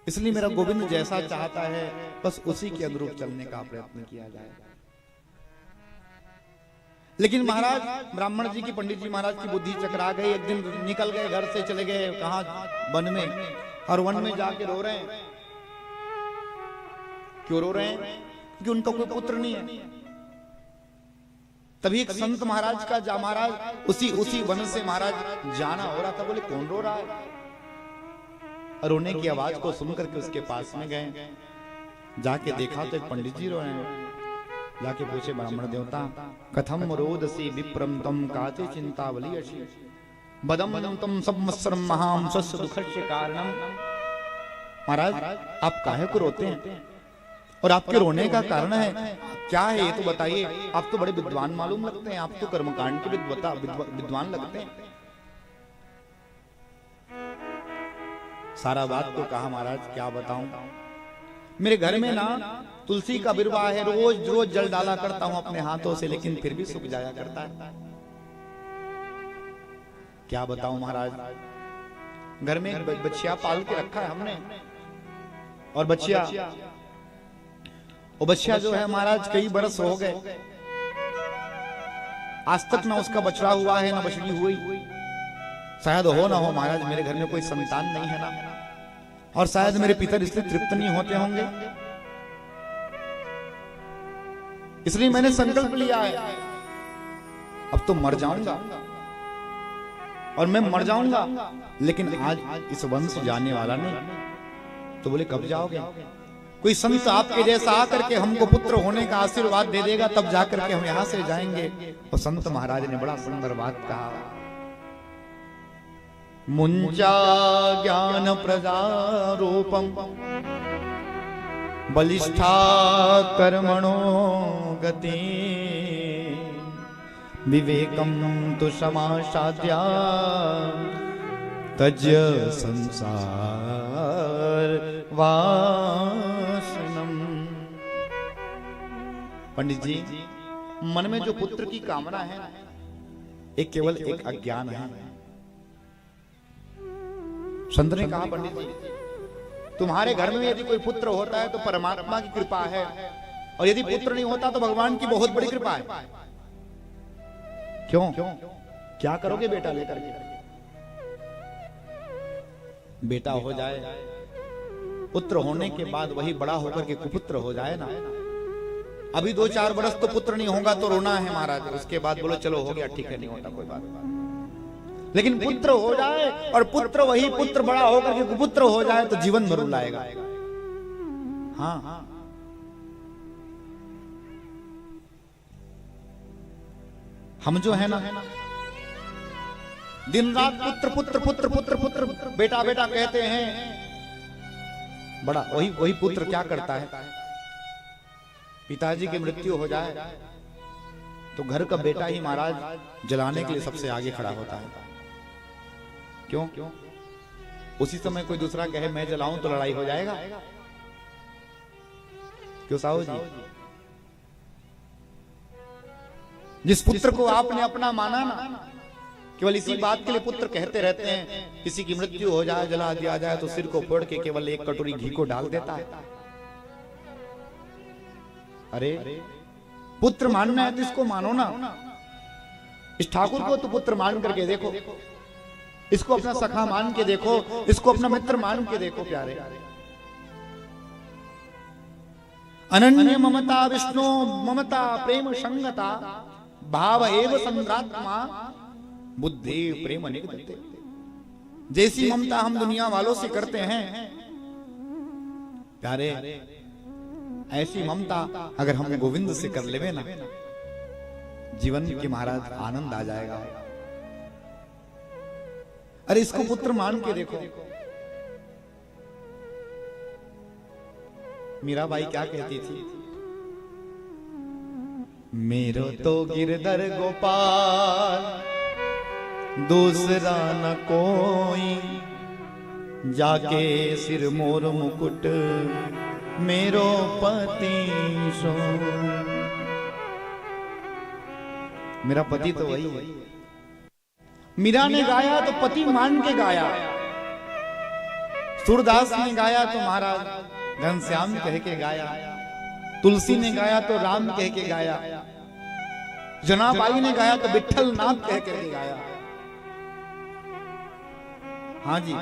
इसलिए मेरा गोविंद जैसा चाहता है बस उसी के अनुरूप चलने का प्रयत्न किया जाए। लेकिन महाराज ब्राह्मण जी की, पंडित जी महाराज की बुद्धि चकरा गई। एक दिन निकल गए, घर से चले गए कहा, वन में, और वन में जाके रो रहे हैं। क्यों रो रहे हैं? क्योंकि उनका कोई पुत्र नहीं है। तभी एक संत महाराज का महाराज उसी वन से महाराज जाना हो रहा था। बोले कौन रो रहा है? और रोने की आवाज को सुन करके उसके पास में गए, जाके देखा तो एक पंडित जी रो रहे हैं। जाके पूछे ब्राह्मण देवता, कथम रोदसी विप्रम तम काते चिंतावली अशी बदम तम संवत्सरम महाम स्वस्य दुखस्य कारणम। महाराज आप काहे को रोते हैं और आपके रोने का कारण है क्या है ये तो बताइए। आप तो बड़े विद्वान मालूम लगते हैं, आप तो कर्मकांड के विद्वान लगते हैं। सारा बात तो कहा महाराज, क्या बताऊं। मेरे घर में ना तुलसी का बिरवा है, रोज रोज जल डाला करता हूं अपने हाथों से, लेकिन फिर भी सूख जाया करता है। क्या बताऊं महाराज, घर में एक बच्चिया पाल के रखा है हमने, और बच्चिया जो है महाराज कई बरस हो गए, आज तक ना उसका बछड़ा हुआ है ना बछड़ी हुई। शायद हो ना हो महाराज, मेरे घर में कोई संतान नहीं है ना, और शायद मेरे पितर इसलिए तृप्त नहीं होते होंगे। इसलिए मैंने संकल्प लिया है अब तो मर जाऊंगा, और मैं मर जाऊंगा, लेकिन आज इस वंश जाने वाला नहीं। तो बोले कब जाओगे? कोई संत आपके जैसा आकर के हमको पुत्र होने का आशीर्वाद दे देगा, तब जाकर के हम यहां से जाएंगे। और संत महाराज ने बड़ा सुंदर बात कहा, मुंचा ज्ञान प्रजारूपम बलिष्ठा कर्मणो गति विवेकम तु समासाद्या तज्य संसार वासनम। पंडित जी, मन में जो पुत्र की कामना है एक केवल एक अज्ञान है। संत ने कहा, पंडित जी तुम्हारे घर में यदि कोई पुत्र होता है तो परमात्मा की कृपा है, और यदि पुत्र नहीं होता तो भगवान की बहुत बड़ी कृपा है। क्यों? क्या करोगे बेटा लेकर के? बेटा हो जाए, पुत्र होने के बाद वही बड़ा होकर के कुपुत्र हो जाए ना। अभी 2-4 बरस तो पुत्र नहीं होगा तो रोना है महाराज, उसके बाद बोलो चलो हो गया, ठीक है, नहीं होता कोई बात। लेकिन पुत्र हो जाए, और पुत्र वही पुत्र बड़ा होकर के कुपुत्र हो जाए तो जीवन भर रुलाएगा। हाँ, हम जो है ना दिन रात पुत्र पुत्र पुत्र पुत्र पुत्र बेटा बेटा कहते हैं, बड़ा वही पुत्र क्या करता है, पिताजी की मृत्यु हो जाए तो घर का बेटा ही महाराज जलाने के लिए सबसे आगे खड़ा होता है। क्यों? उसी समय कोई दूसरा कहे मैं जलाऊं तो लड़ाई हो जाएगा। क्यों साहू जी? जिस पुत्र को आपने अपना माना ना, केवल इसी बात के लिए पुत्र कहते रहते हैं, किसी की मृत्यु हो जाए, जला दिया जाए तो सिर को फोड़ के केवल एक कटोरी घी को डाल देता है। अरे पुत्र मानना है तो इसको मानो ना। इस ठाकुर को तो पुत्र मान करके देखो, इसको अपना सखा मान के देखो, इसको अपना मित्र मान के देखो। प्यारे, अनन्य ममता विष्णु ममता प्रेम संगता भाव एव संद्रात्मा बुद्धि प्रेम निगदते। जैसी ममता हम दुनिया वालों से करते हैं प्यारे, ऐसी ममता अगर हम गोविंद से कर लेवे ना, जीवन के महाराज आनंद आ जाएगा। अरे इसको पुत्र मान के देखो। मीराबाई क्या कहती थी, मेरो तो गिरधर गोपाल दूसरा न कोई, जाके सिर मोर मुकुट मेरो पति सो। मेरा पति तो वही है। मीरा ने गाया तो पति मान के गाया, सूरदास ने गाया तो महाराज घनश्याम कह के गाया, तुलसी ने गाया तो राम कह के गाया, जनाबाई ने गाया तो विठल नाथ कह के गाया। हाँ जी,